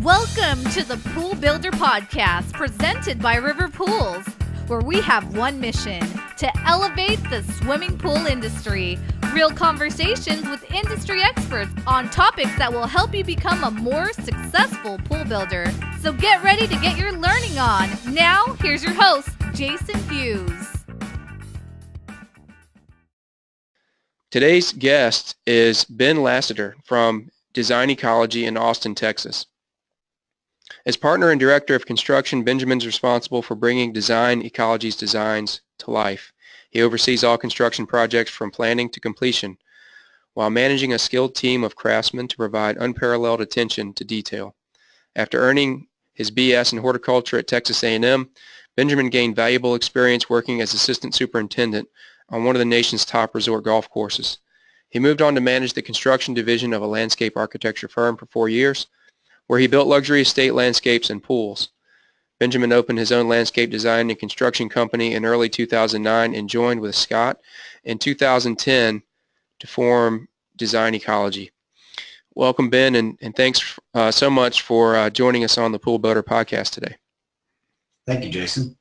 Welcome to the Pool Builder Podcast presented by River Pools, where we have one mission: to elevate the swimming pool industry. Real conversations with industry experts on topics that will help you become a more successful pool builder. So get ready to get your learning on. Now, here's your host, Jason Hughes. Today's guest is Ben Lasseter from Design Ecology in Austin, Texas. As partner and director of construction, Benjamin's responsible for bringing Design Ecology's designs to life. He oversees all construction projects from planning to completion, while managing a skilled team of craftsmen to provide unparalleled attention to detail. After earning his BS in horticulture at Texas A&M, Benjamin gained valuable experience working as assistant superintendent on one of the nation's top resort golf courses. He moved on to manage the construction division of a landscape architecture firm for 4 years, where he built luxury estate landscapes and pools. Benjamin opened his own landscape design and construction company in early 2009 and joined with Scott in 2010 to form Design Ecology. Welcome, Ben, and thanks so much for joining us on the Pool Builder Podcast today. Thank you, Jason.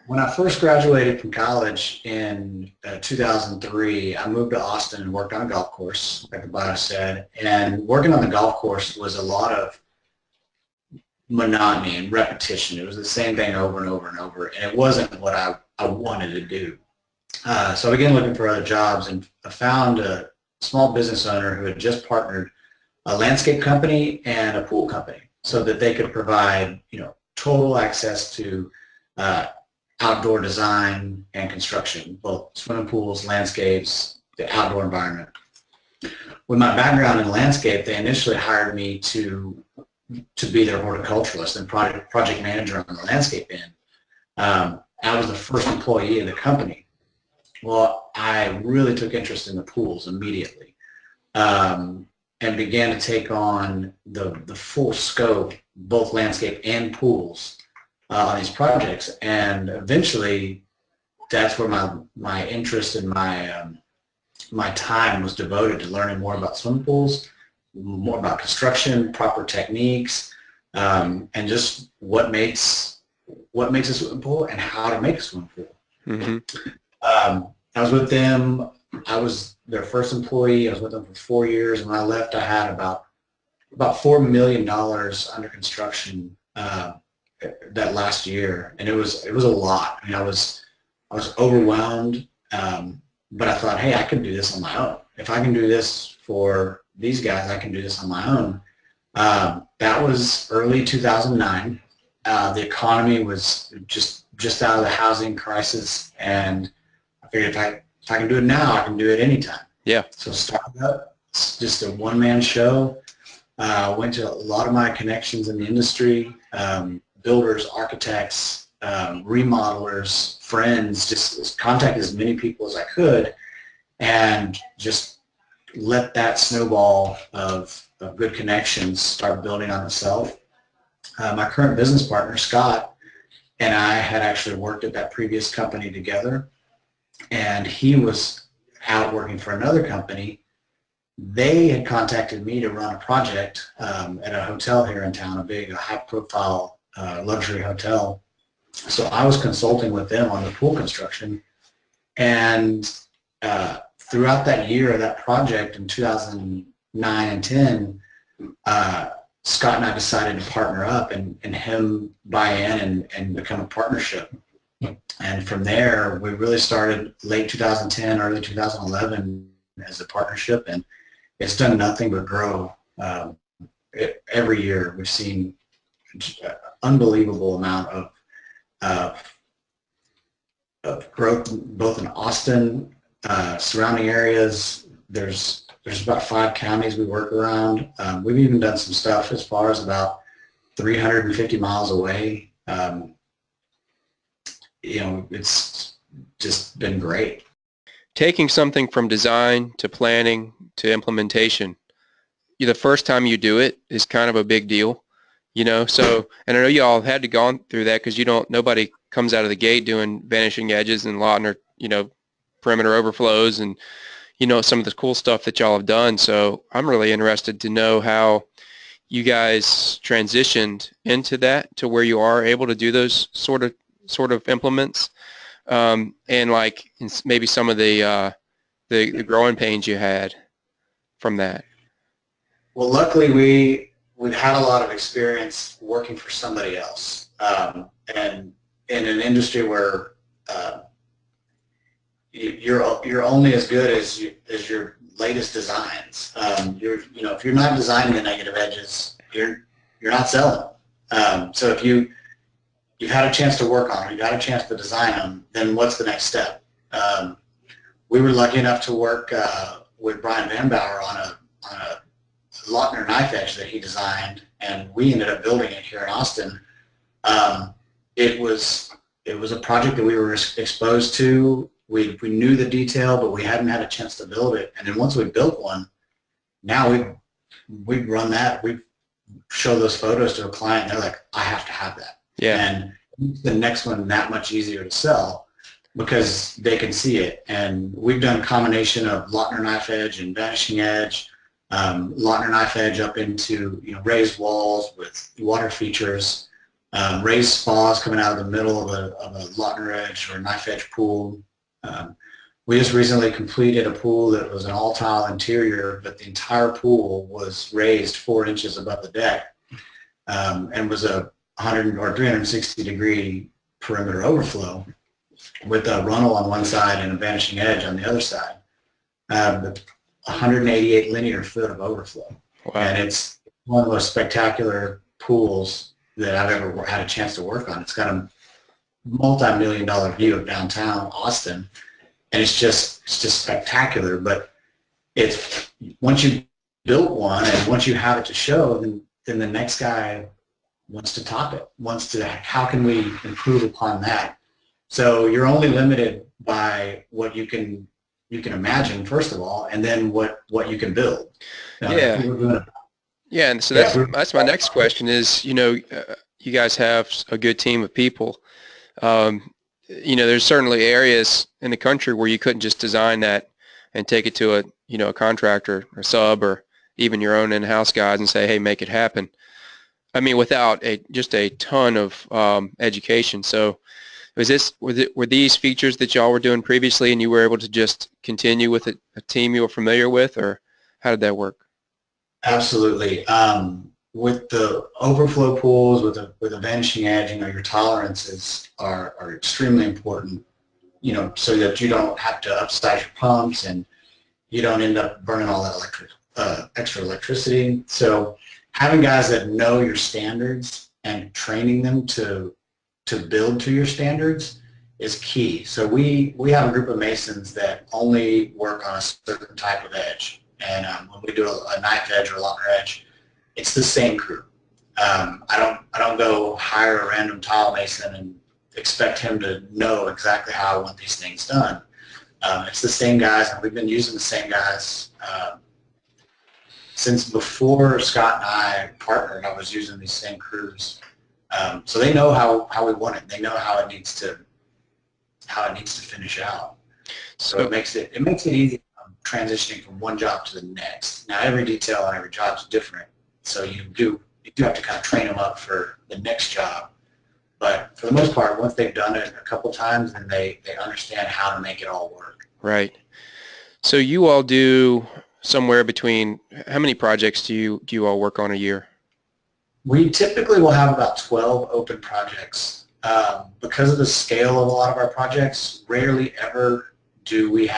When I first graduated from college in 2003, I moved to Austin and worked on a golf course, like the bio said, and working on the golf course was a lot of monotony and repetition. It was the same thing over and over and over, and it wasn't what I wanted to do. So I began looking for other jobs, and I found a small business owner who had just partnered a landscape company and a pool company so that they could provide, total access to outdoor design and construction, both swimming pools, landscapes, the outdoor environment. With my background in landscape, they initially hired me to be their horticulturalist and project manager on the landscape end. I was the first employee of the company. Well, I really took interest in the pools immediately and began to take on the full scope, both landscape and pools, on these projects. And eventually, that's where my interest and my time was devoted to learning more about swimming pools, more about construction, proper techniques, and just what makes a swimming pool and how to make a swimming pool. Mm-hmm. I was with them. I was their first employee. I was with them for 4 years. And when I left, I had about $4 million under construction that last year, and it was a lot. I mean, I was overwhelmed, but I thought, hey, I can do this on my own. If I can do this for these guys, I can do this on my own. That was early 2009. The economy was just out of the housing crisis, and I figured if I can do it now, I can do it anytime. Yeah. So started up, it's just a one-man show. Went to a lot of my connections in the industry, builders, architects, remodelers, friends, just contacted as many people as I could, and just let that snowball of good connections start building on itself. My current business partner, Scott, and I had actually worked at that previous company together, and he was out working for another company. They had contacted me to run a project at a hotel here in town, a high-profile luxury hotel. So I was consulting with them on the pool construction, and throughout that year, that project in 2009 and 10, Scott and I decided to partner up and him buy in and become a partnership. And from there, we really started late 2010, early 2011 as a partnership, and it's done nothing but grow. Every year, we've seen an unbelievable amount of growth, both in Austin, surrounding areas. There's about 5 counties we work around. We've even done some stuff as far as about 350 miles away. It's just been great. Taking something from design to planning to implementation, the first time you do it is kind of a big deal, so, and I know you all had to go through that because nobody comes out of the gate doing vanishing edges and Lautner, perimeter overflows and, some of the cool stuff that y'all have done. So I'm really interested to know how you guys transitioned into that to where you are able to do those sort of implements, and like maybe some of the growing pains you had from that? Well, luckily we've had a lot of experience working for somebody else, and in an industry where you're only as good as your latest designs. If you're not designing the negative edges, you're not selling. So if you've had a chance to work on them, you've had a chance to design them, then what's the next step? We were lucky enough to work with Brian Van Bauer on a Lautner knife edge that he designed, and we ended up building it here in Austin. It was a project that we were exposed to. We knew the detail, but we hadn't had a chance to build it. And then once we built one, now we run that. We show those photos to a client, and they're like, I have to have that. Yeah. And it makes the next one that much easier to sell because they can see it. And we've done a combination of Lautner knife edge and vanishing edge, Lautner knife edge up into raised walls with water features, raised spas coming out of the middle of a Lautner edge or knife edge pool. We just recently completed a pool that was an all-tile interior, but the entire pool was raised 4 inches above the deck, and was a 100 or 360 degree perimeter overflow with a runnel on one side and a vanishing edge on the other side. 188 linear foot of overflow. Wow. And it's one of the most spectacular pools that I've ever had a chance to work on. It's got a multi-million-dollar view of downtown Austin, and it's just spectacular. But once you built one and once you have it to show, then the next guy wants to top it, how can we improve upon that? So you're only limited by what you can imagine, first of all, and then what you can build. Yeah, and so that's my next question is, you guys have a good team of people. There's certainly areas in the country where you couldn't just design that and take it to a contractor or sub or even your own in-house guys and say, hey, make it happen. I mean, without just a ton of education. So were these features that y'all were doing previously and you were able to just continue with a team you were familiar with, or how did that work? Absolutely. With the overflow pools, with a vanishing edge, your tolerances are extremely important, so that you don't have to upsize your pumps and you don't end up burning all that extra electricity. So having guys that know your standards and training them to build to your standards is key. So we have a group of masons that only work on a certain type of edge. And when we do a knife edge or a Lautner edge, it's the same crew. I don't go hire a random tile mason and expect him to know exactly how I want these things done. It's the same guys, and we've been using the same guys since before Scott and I partnered. I was using these same crews, so they know how we want it. They know how it needs to finish out. So it makes it easy transitioning from one job to the next. Now every detail on every job is different, so you do have to kind of train them up for the next job. But for the most part, once they've done it a couple times, then they understand how to make it all work. Right. So you all do somewhere between, how many projects do you all work on a year? We typically will have about 12 open projects. Because of the scale of a lot of our projects, rarely ever do we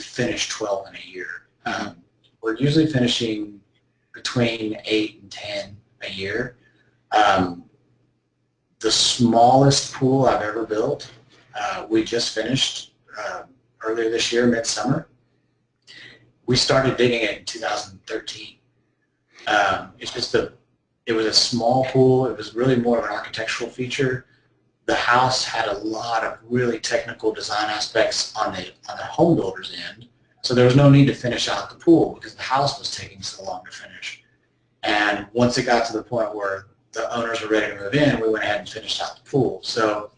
finish 12 in a year. We're usually finishing between 8 and 10 a year. The smallest pool I've ever built, we just finished earlier this year, midsummer. We started digging it in 2013. It was a small pool. It was really more of an architectural feature. The house had a lot of really technical design aspects on the home builder's end, so there was no need to finish out the pool because the house was taking so long to finish. And once it got to the point where the owners were ready to move in, we went ahead and finished out the pool. So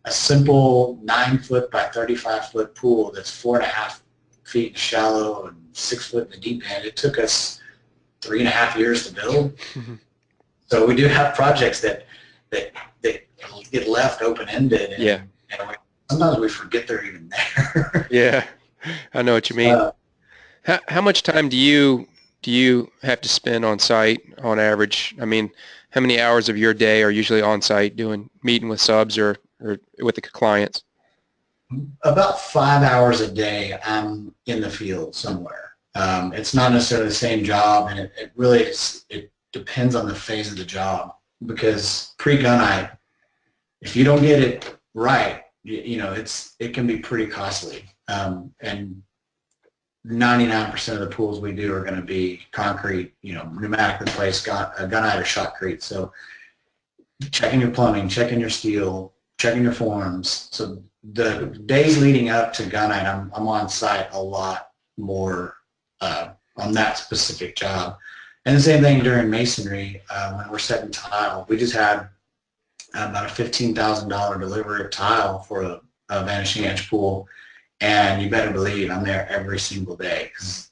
a simple 9-foot by 35-foot pool that's 4.5 feet shallow and 6 foot in the deep end, it took us 3.5 years to build. So we do have projects that get left open-ended, and sometimes we forget they're even there. Yeah, I know what you mean. How much time do you have to spend on site on average? I mean, how many hours of your day are usually on site meeting with subs or with the clients? About 5 hours a day I'm in the field somewhere. It's not necessarily the same job, and it really it depends on the phase of the job, because pre-gunite, if you don't get it right, it can be pretty costly. And 99% of the pools we do are going to be concrete, pneumatic replace, gunite or shotcrete. So checking your plumbing, checking your steel, checking your forms. So the days leading up to gunite, I'm on site a lot more on that specific job. And the same thing during masonry, when we're setting tile. We just had about a $15,000 delivery of tile for a vanishing edge pool, and you better believe I'm there every single day, because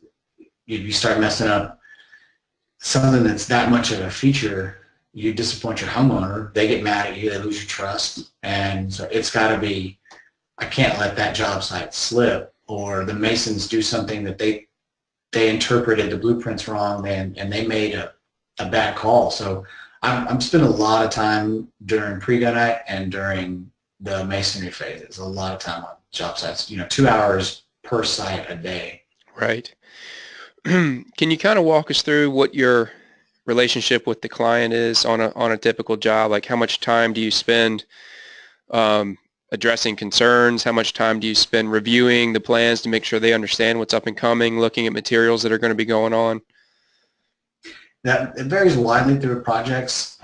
you start messing up something that's that much of a feature, you disappoint your homeowner, they get mad at you, they lose your trust, and so it's got to be, I can't let that job site slip, or the masons do something that they interpreted the blueprints wrong, and they made a bad call. So I'm spending a lot of time during pre-gunite and during the masonry phases, a lot of time on job sites, 2 hours per site a day. Right. Can you kind of walk us through what your relationship with the client is on a typical job? Like, how much time do you spend addressing concerns? How much time do you spend reviewing the plans to make sure they understand what's up and coming, looking at materials that are going to be going on? That it varies widely through projects.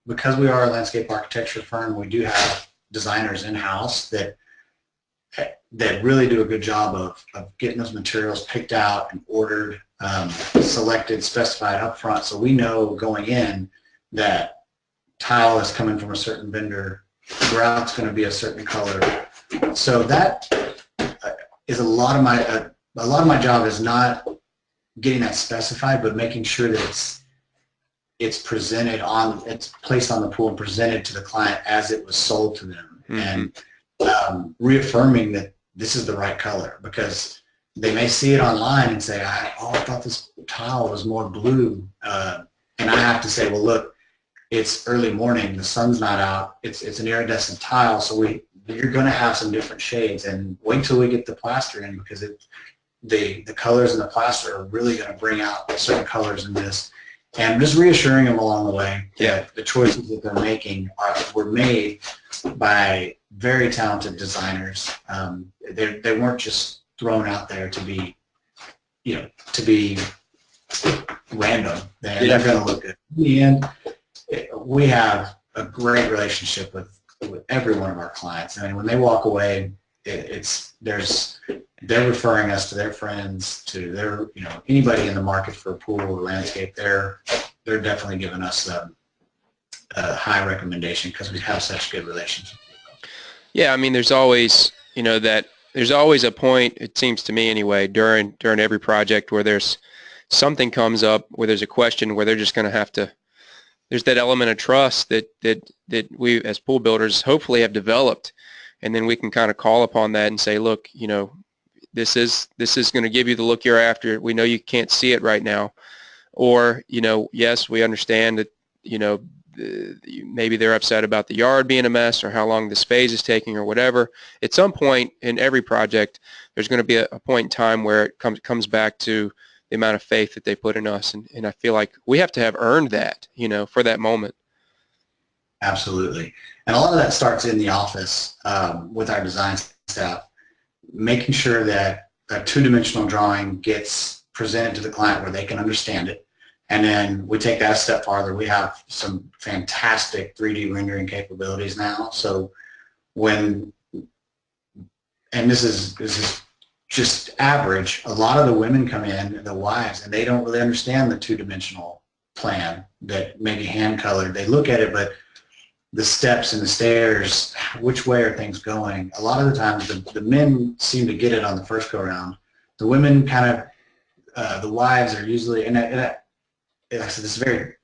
Because we are a landscape architecture firm, we do have designers in-house that really do a good job of getting those materials picked out and ordered, selected, specified up front, so we know going in that tile is coming from a certain vendor, grout's going to be a certain color. So that is a lot of my job is not getting that specified, but making sure that it's placed on the pool and presented to the client as it was sold to them. Mm-hmm. And reaffirming that this is the right color, because they may see it online and say, I thought this tile was more blue, and I have to say, well, look, it's early morning, the sun's not out, it's an iridescent tile, so you're going to have some different shades, and wait till we get the plaster in, because the colors in the plaster are really going to bring out certain colors in this. And just reassuring them along the way that the choices that they're making were made by very talented designers. They weren't just thrown out there to be random. They're going to look good. In the end, we have a great relationship with every one of our clients. I mean, when they walk away, they're referring us to their friends, to their, anybody in the market for a pool or landscape. They're definitely giving us a high recommendation, because we have such good relationships. Yeah, I mean, there's always, there's always a point, it seems to me anyway, during every project where there's something comes up, where there's a question, where they're just going to have to, there's that element of trust that we as pool builders hopefully have developed, and then we can kind of call upon that and say, look, this is going to give you the look you're after. We know you can't see it right now. Or, yes, we understand that, maybe they're upset about the yard being a mess, or how long this phase is taking, or whatever. At some point in every project, there's going to be a point in time where it comes back to the amount of faith that they put in us. And I feel like we have to have earned that, for that moment. Absolutely. And a lot of that starts in the office with our design staff, making sure that a two-dimensional drawing gets presented to the client where they can understand it. And then we take that a step farther. We have some fantastic 3D rendering capabilities now. So and this is just average, a lot of the women come in, the wives, and they don't really understand the two-dimensional plan that may be hand-colored. They look at it, but the steps and the stairs, which way are things going? A lot of the times the men seem to get it on the first go-around. The women kind of, the wives are usually, and this is very,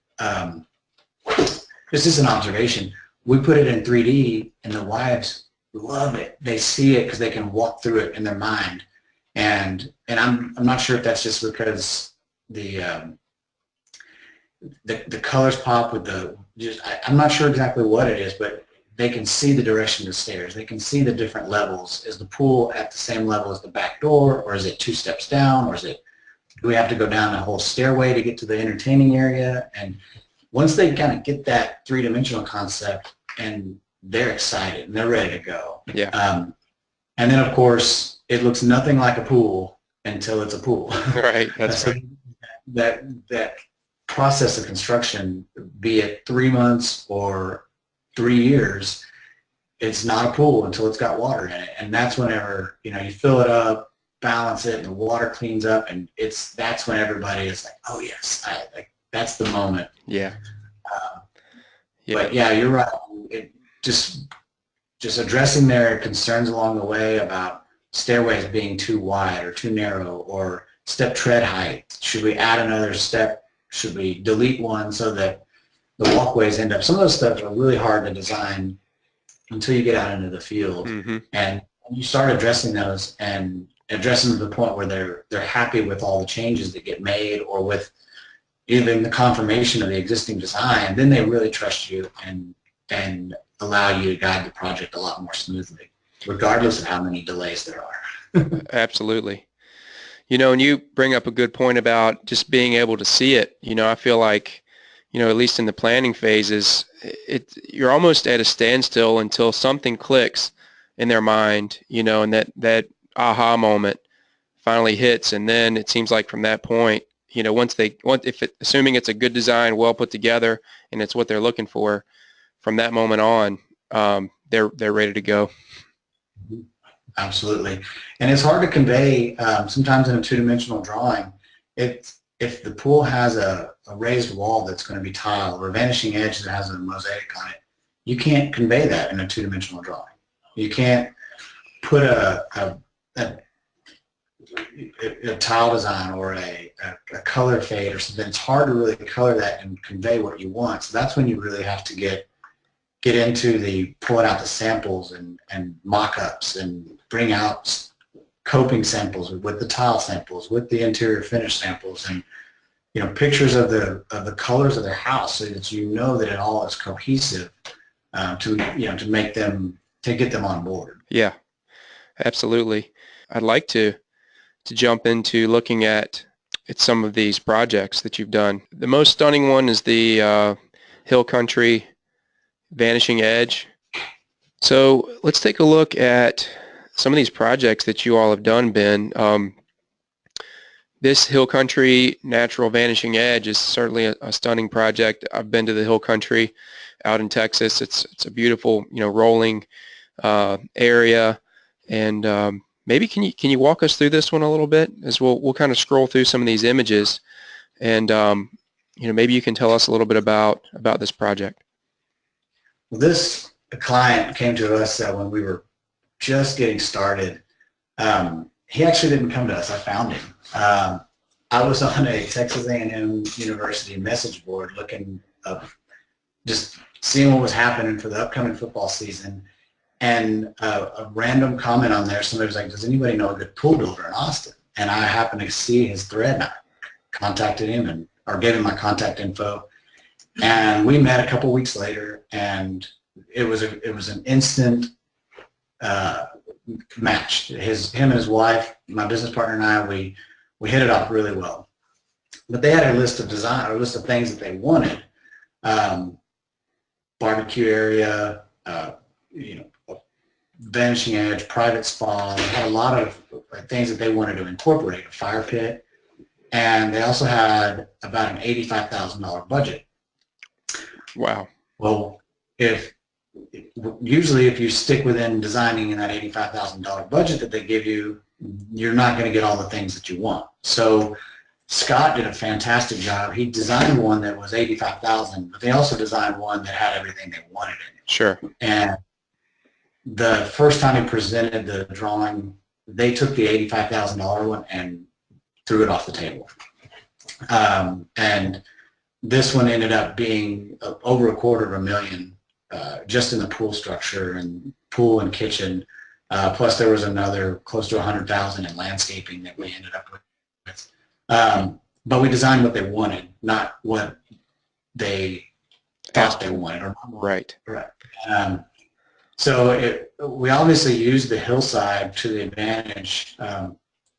this is an observation. We put it in 3D and the wives love it. They see it because they can walk through it in their mind. And I'm not sure if that's just because the colors pop with I'm not sure exactly what it is, but they can see the direction of the stairs. They can see the different levels. Is the pool at the same level as the back door, or is it 2 steps down, or do we have to go down the whole stairway to get to the entertaining area? And once they kind of get that 3-dimensional concept, and they're excited and they're ready to go. Yeah. And then of course it looks nothing like a pool until it's a pool. Right. That's right. That process of construction, be it 3 months or 3 years, it's not a pool until it's got water in it. And that's whenever, you fill it up, balance it, and the water cleans up, and that's when everybody is like, oh yes, that's the moment. Yeah. But yeah, you're right. It just addressing their concerns along the way about stairways being too wide or too narrow, or step tread height. Should we add another step? Should we delete one so that the walkways end up? Some of those steps are really hard to design until you get out into the field. Mm-hmm. And you start addressing those and addressing them to the point where they're happy with all the changes that get made, or with even the confirmation of the existing design. Then they really trust you and allow you to guide the project a lot more smoothly, regardless of how many delays there are. Absolutely. And you bring up a good point about just being able to see it. I feel like, at least in the planning phases, you're almost at a standstill until something clicks in their mind, and that aha moment finally hits. And then it seems like from that point, assuming it's a good design, well put together, and it's what they're looking for, from that moment on, they're ready to go. Absolutely. And it's hard to convey sometimes in a 2-dimensional drawing. If the pool has a raised wall that's going to be tile, or a vanishing edge that has a mosaic on it, you can't convey that in a 2-dimensional drawing. You can't put a tile design or a color fade or something. It's hard to really color that and convey what you want. So that's when you really have to get into the pulling out the samples and mock-ups, and bring out coping samples with the tile samples, with the interior finish samples, and pictures of the colors of their house, so that that it all is cohesive to make them, to get them on board. Yeah, absolutely. I'd like to jump into looking at some of these projects that you've done. The most stunning one is the Hill Country Vanishing Edge. So let's take a look at some of these projects that you all have done, Ben. This Hill Country Natural Vanishing Edge is certainly a stunning project. I've been to the Hill Country out in Texas. It's a beautiful, rolling area. And maybe can you walk us through this one a little bit, as we'll kind of scroll through some of these images, and maybe you can tell us a little bit about this project. Well, this client came to us when we were just getting started. He actually didn't come to us. I found him. I was on a Texas A&M University message board looking up, just seeing what was happening for the upcoming football season. And a random comment on there, somebody was like, does anybody know a good pool builder in Austin? And I happened to see his thread, and I contacted him or gave him my contact info. And we met a couple weeks later, and it was an instant match. Him and his wife, my business partner and I, we hit it off really well. But they had a list of things that they wanted. Barbecue area, vanishing edge, private spa. They had a lot of things that they wanted to incorporate, a fire pit, and they also had about an $85,000 budget. Wow. Well, usually if you stick within designing in that $85,000 budget that they give you, you're not going to get all the things that you want. So Scott did a fantastic job. He designed one that was $85,000, but they also designed one that had everything they wanted in it. Sure. And the first time he presented the drawing, they took the $85,000 one and threw it off the table. And this one ended up being over $250,000 just in the pool structure and pool and kitchen. Plus there was another close to $100,000 in landscaping that we ended up with. But we designed what they wanted, not what they thought they wanted. Right. Right. So we obviously used the hillside to the advantage.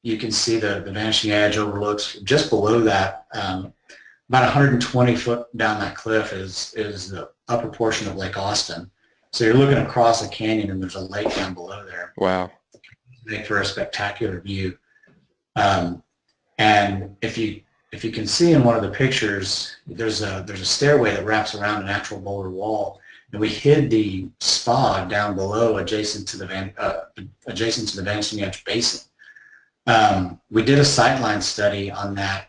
You can see the vanishing edge overlooks just below that. About 120 foot down that cliff is the upper portion of Lake Austin. So you're looking across a canyon and there's a lake down below there. Wow. Make for a spectacular view. And if you can see in one of the pictures, there's a stairway that wraps around a natural boulder wall, and we hid the spa down below, adjacent to the Vanishing Edge Basin. We did a sightline study on that,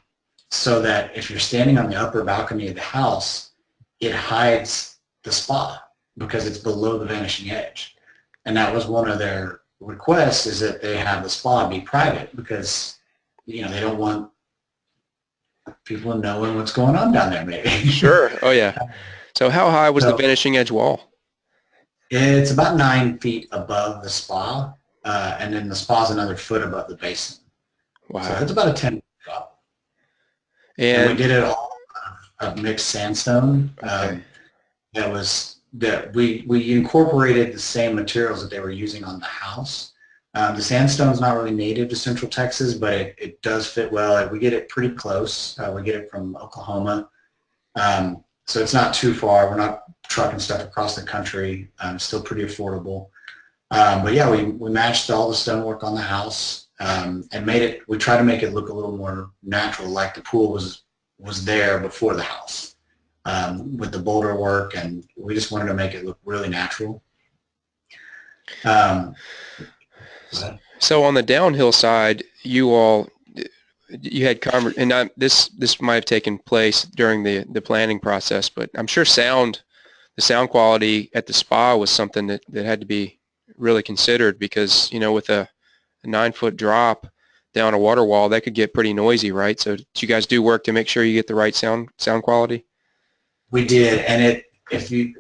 so that if you're standing on the upper balcony of the house, it hides the spa because it's below the Vanishing Edge. And that was one of their requests, is that they have the spa be private because, they don't want people knowing what's going on down there, maybe. Sure. Oh, yeah. So how high was the Vanishing Edge wall? It's about 9 feet above the spa, and then the spa's another foot above the basin. Wow. So it's about a 10 drop. And we did it all of mixed sandstone. Okay. We incorporated the same materials that they were using on the house. The sandstone's not really native to Central Texas, but it does fit well. We get it pretty close. We get it from Oklahoma. So it's not too far. We're not trucking stuff across the country. It's still pretty affordable. But yeah, we matched all the stonework on the house and we tried to make it look a little more natural, like the pool was there before the house with the boulder work, and we just wanted to make it look really natural. So on the downhill side, you had and this might have taken place during the planning process, but I'm sure the sound quality at the spa was something that had to be really considered, because with a 9-foot drop down a water wall, that could get pretty noisy, right? So did you guys do work to make sure you get the right sound quality? We did, and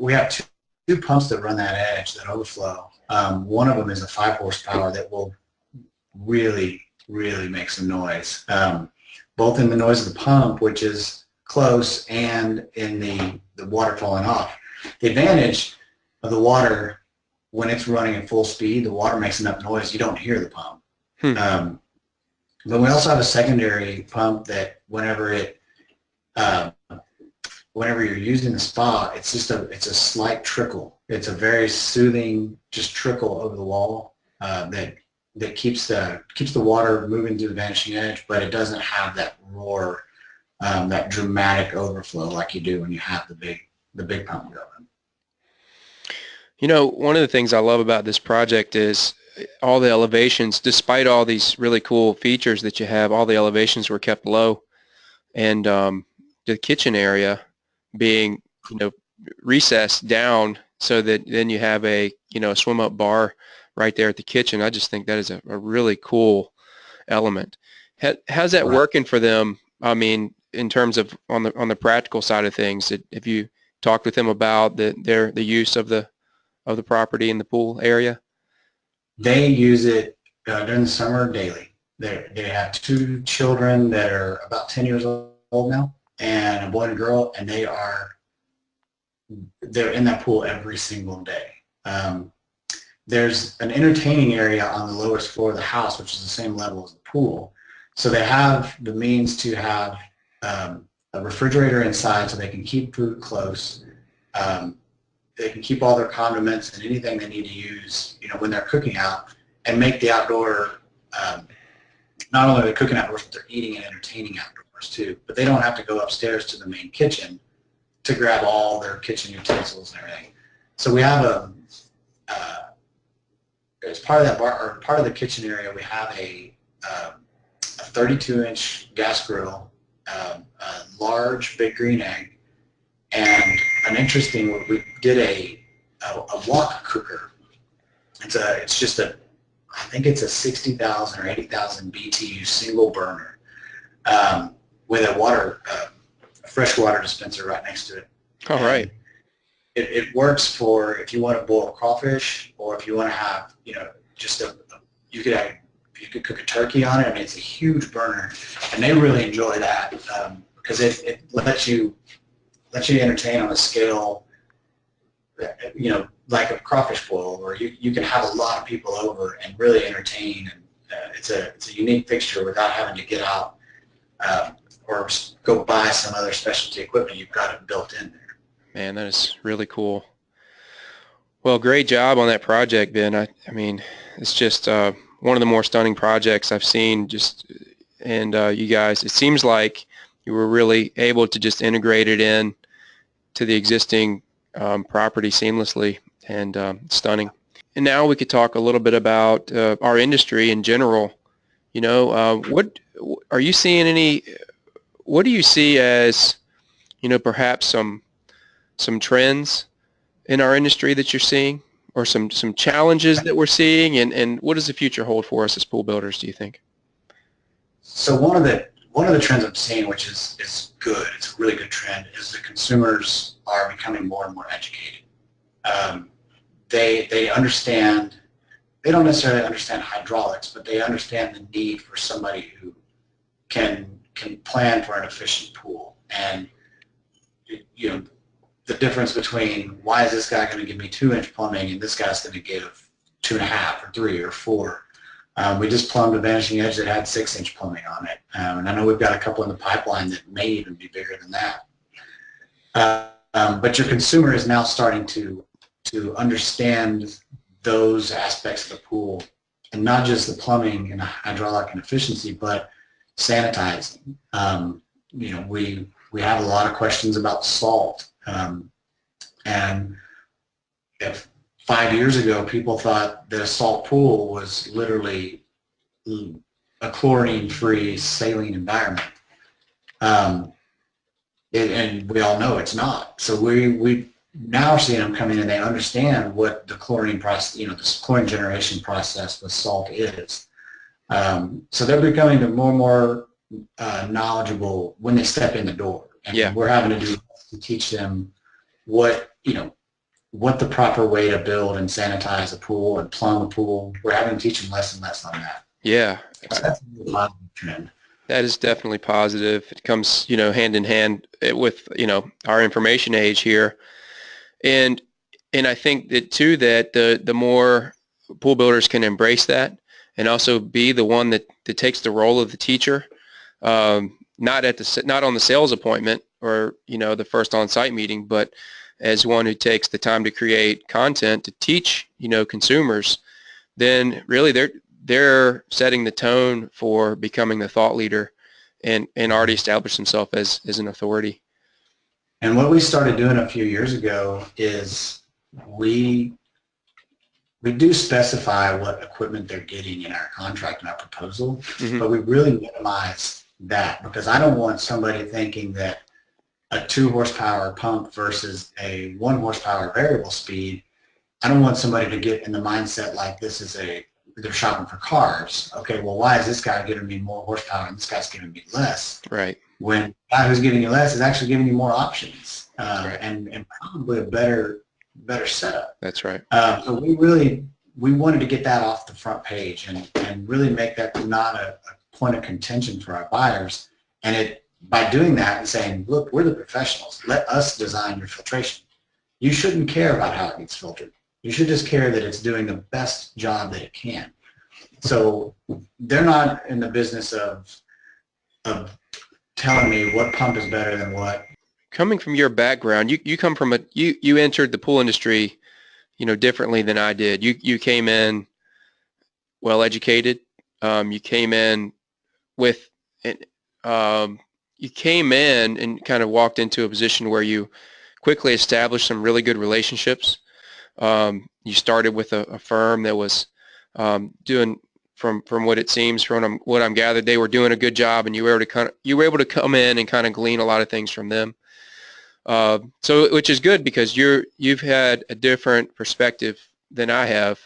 we have two pumps that run that edge, that overflow. One of them is a 5 horsepower that will really, really make some noise, both in the noise of the pump, which is close, and in the water falling off. The advantage of the water, when it's running at full speed, the water makes enough noise you don't hear the pump. But we also have a secondary pump that whenever you're using the spa, it's a slight trickle. It's a very soothing, just trickle over the wall that keeps the water moving through the Vanishing Edge, but it doesn't have that roar, that dramatic overflow like you do when you have the big pump going. One of the things I love about this project is all the elevations. Despite all these really cool features that you have, all the elevations were kept low, and the kitchen area being recessed down so that then you have a swim up bar right there at the kitchen. I just think that is a really cool element. How's that working for them? I mean, in terms of on the practical side of things, have you talked with them about the use of the property in the pool area? They use it during the summer daily. They have 2 children that are about 10 years old now, and a boy and a girl, and they're in that pool every single day. There's an entertaining area on the lowest floor of the house, which is the same level as the pool. So they have the means to have a refrigerator inside so they can keep food close. They can keep all their condiments and anything they need to use, when they're cooking out, and make the outdoor, not only are they cooking outdoors, but they're eating and entertaining outdoors too. But they don't have to go upstairs to the main kitchen to grab all their kitchen utensils and everything. So we have as part of that bar, or part of the kitchen area, we have a 32-inch gas grill, a large big green egg, and we did a wok cooker. It's just I think it's a 60,000 or 80,000 BTU single burner with a water freshwater dispenser right next to it. All right. It works for if you want to boil crawfish, or if you want to have, just you could cook a turkey on it. I mean, it's a huge burner, and they really enjoy that because it lets you entertain on a scale, like a crawfish boil, or you can have a lot of people over and really entertain. And it's a unique fixture without having to get out or go buy some other specialty equipment. You've got it built in there. Man, that is really cool. Well, great job on that project, Ben. I mean, it's just one of the more stunning projects I've seen. And you guys, it seems like you were really able to just integrate it in to the existing property seamlessly, and stunning. And now we could talk a little bit about our industry in general. What are you seeing? What do you see as, perhaps some trends in our industry that you're seeing, or some challenges that we're seeing, and what does the future hold for us as pool builders, do you think? So one of the trends I'm seeing, which is good, it's a really good trend, is the consumers are becoming more and more educated. They understand, they don't necessarily understand hydraulics, but they understand the need for somebody who can plan for an efficient pool. And the difference between, why is this guy going to give me 2-inch plumbing and this guy's going to give 2.5 or 3 or 4? We just plumbed a vanishing edge that had 6-inch plumbing on it, and I know we've got a couple in the pipeline that may even be bigger than that. But your consumer is now starting to understand those aspects of the pool, and not just the plumbing and hydraulic and efficiency, but sanitizing. We have a lot of questions about salt. And if 5 years ago people thought that a salt pool was literally a chlorine-free saline environment, and we all know it's not. So we now are seeing them come in, and they understand what the chlorine process, this chlorine generation process with salt is. So they're becoming more and more knowledgeable when they step in the door. And we're having to teach them what the proper way to build and sanitize a pool and plumb a pool. We're having to teach them less and less on that. Yeah. So that's a positive trend. That is definitely positive. It comes, hand in hand with, our information age here. And I think that too, that the more pool builders can embrace that, and also be the one that takes the role of the teacher, not on the sales appointment or, the first on-site meeting, but as one who takes the time to create content to teach, consumers, then really they're setting the tone for becoming the thought leader and already establish themselves as an authority. And what we started doing a few years ago is we do specify what equipment they're getting in our contract and our proposal, but we really minimize that, because I don't want somebody thinking that a 2 horsepower pump versus a 1 horsepower variable speed. I don't want somebody to get in the mindset like this is they're shopping for cars. Okay, well, why is this guy giving me more horsepower and this guy's giving me less? Right. When the guy who's giving you less is actually giving you more options, right. and probably a better setup. That's right. So we wanted to get that off the front page and really make that not a point of contention for our buyers. And by doing that and saying, look, we're the professionals, let us design your filtration. You shouldn't care about how it gets filtered. You should just care that it's doing the best job that it can. So they're not in the business of telling me what pump is better than what. Coming from your background, you come from you entered the pool industry, differently than I did. You came in well educated. You came in and kind of walked into a position where you quickly established some really good relationships. You started with a firm that was doing, from what it seems, from what I'm gathered, they were doing a good job, and you were able to come in and kind of glean a lot of things from them. So, which is good, because you've had a different perspective than I have.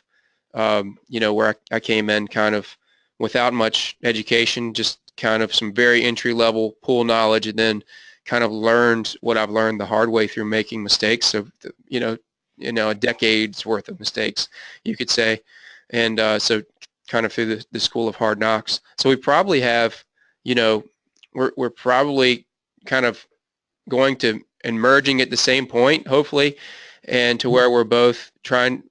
Where I came in kind of without much education, just kind of some very entry-level pool knowledge, and then kind of learned what I've learned the hard way through making mistakes. So, a decade's worth of mistakes, you could say. And so kind of through the school of hard knocks. So we probably have, we're probably kind of going to and merging at the same point, hopefully, and to where we're both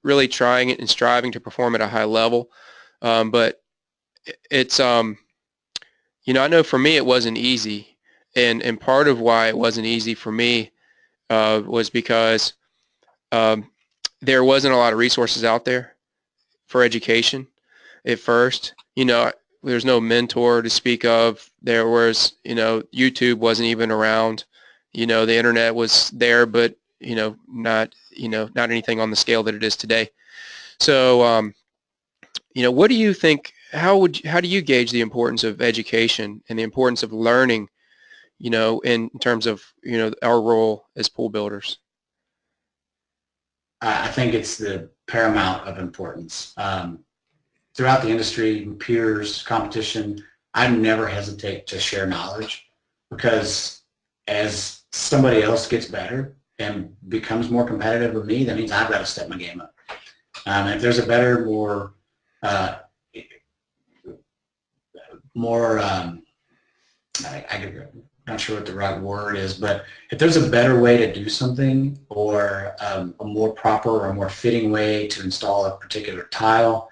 really trying it and striving to perform at a high level. But it's, I know for me it wasn't easy, and part of why it wasn't easy for me was because there wasn't a lot of resources out there for education at first. There's no mentor to speak of. There was, YouTube wasn't even around. The internet was there, but not anything on the scale that it is today. So, what do you think? How do you gauge the importance of education and the importance of learning? In terms of our role as pool builders. I think it's the paramount of importance. Throughout the industry, peers, competition, I never hesitate to share knowledge, because as somebody else gets better and becomes more competitive with me, that means I've got to step my game up. If there's a better, I'm not sure what the right word is, but if there's a better way to do something, or a more proper or a more fitting way to install a particular tile,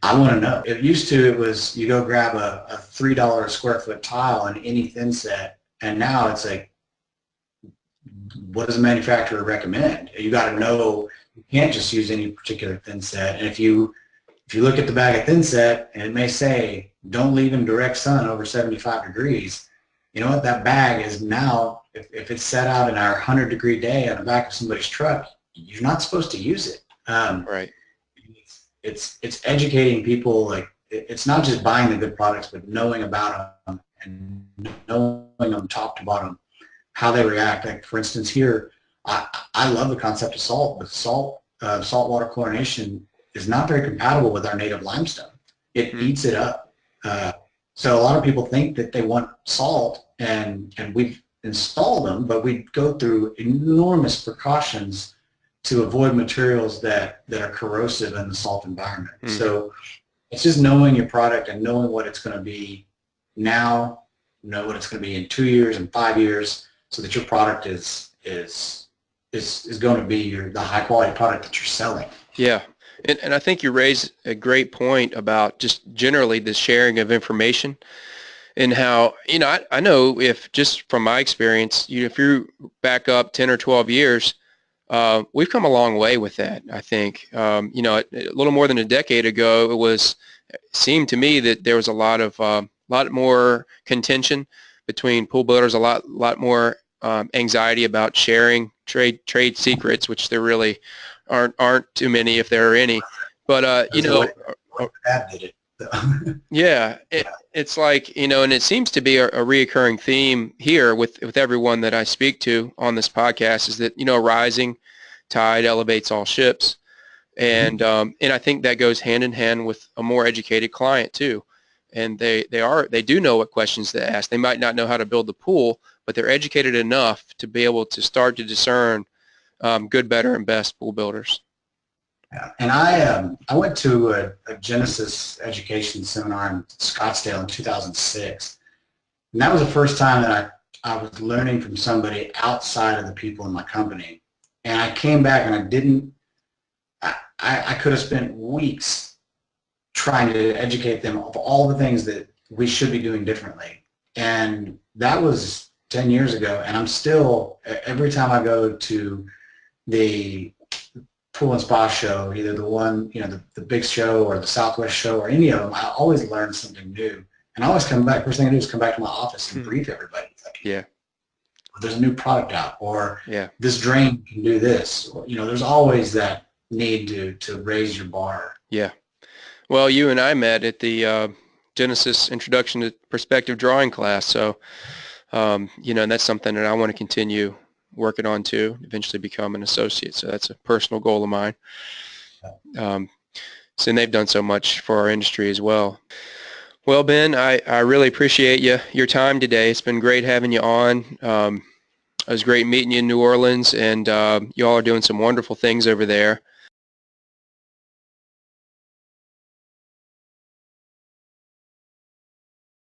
I want to know. It was you go grab a $3 a square foot tile in any thin set, and now it's like, what does the manufacturer recommend? You got to know. You can't just use any particular thin set. And if you look at the bag of thin set and it may say, don't leave in direct sun over 75 degrees, you know what? That bag is now, if it's set out in our 100-degree day on the back of somebody's truck, you're not supposed to use it. Right. It's educating people. Like, it's not just buying the good products, but knowing about them and knowing them top to bottom, how they react. Like, for instance, here, I love the concept of salt, but saltwater chlorination is not very compatible with our native limestone. It eats it up. So a lot of people think that they want salt, and we've installed them, but we go through enormous precautions to avoid materials that are corrosive in the salt environment. So it's just knowing your product and knowing what it's going to be now, know what it's going to be in 2 years and 5 years, so that your product is going to be the high quality product that you're selling. Yeah. And I think you raised a great point about just generally the sharing of information, and how, I know, if just from my experience, if you back up 10 or 12 years, we've come a long way with that. I think, a little more than a decade ago, it seemed to me that there was a lot more contention between pool builders, a lot more anxiety about sharing trade secrets, which there really aren't too many, if there are any. But that did it. Yeah, it's like, and it seems to be a reoccurring theme here with everyone that I speak to on this podcast, is that, a rising tide elevates all ships. And I think that goes hand in hand with a more educated client too. And they do know what questions to ask. They might not know how to build the pool, but they're educated enough to be able to start to discern good, better, and best pool builders. Yeah. And I went to a Genesis education seminar in Scottsdale in 2006. And that was the first time that I was learning from somebody outside of the people in my company. And I came back and I could have spent weeks trying to educate them of all the things that we should be doing differently. And that was 10 years ago. And I'm still, every time I go to the pool and spa show, either the one, the big show or the Southwest show or any of them, I always learn something new. And I always come back, first thing I do is come back to my office and brief everybody. Like, yeah, there's a new product out, or yeah, this drain can do this. Or, there's always that need to raise your bar. Yeah. Well, you and I met at the Genesis Introduction to Perspective Drawing class. So, and that's something that I want to continue working on too, eventually become an associate. So that's a personal goal of mine. And they've done so much for our industry as well. Well, Ben, I really appreciate your time today. It's been great having you on. It was great meeting you in New Orleans, and you all are doing some wonderful things over there.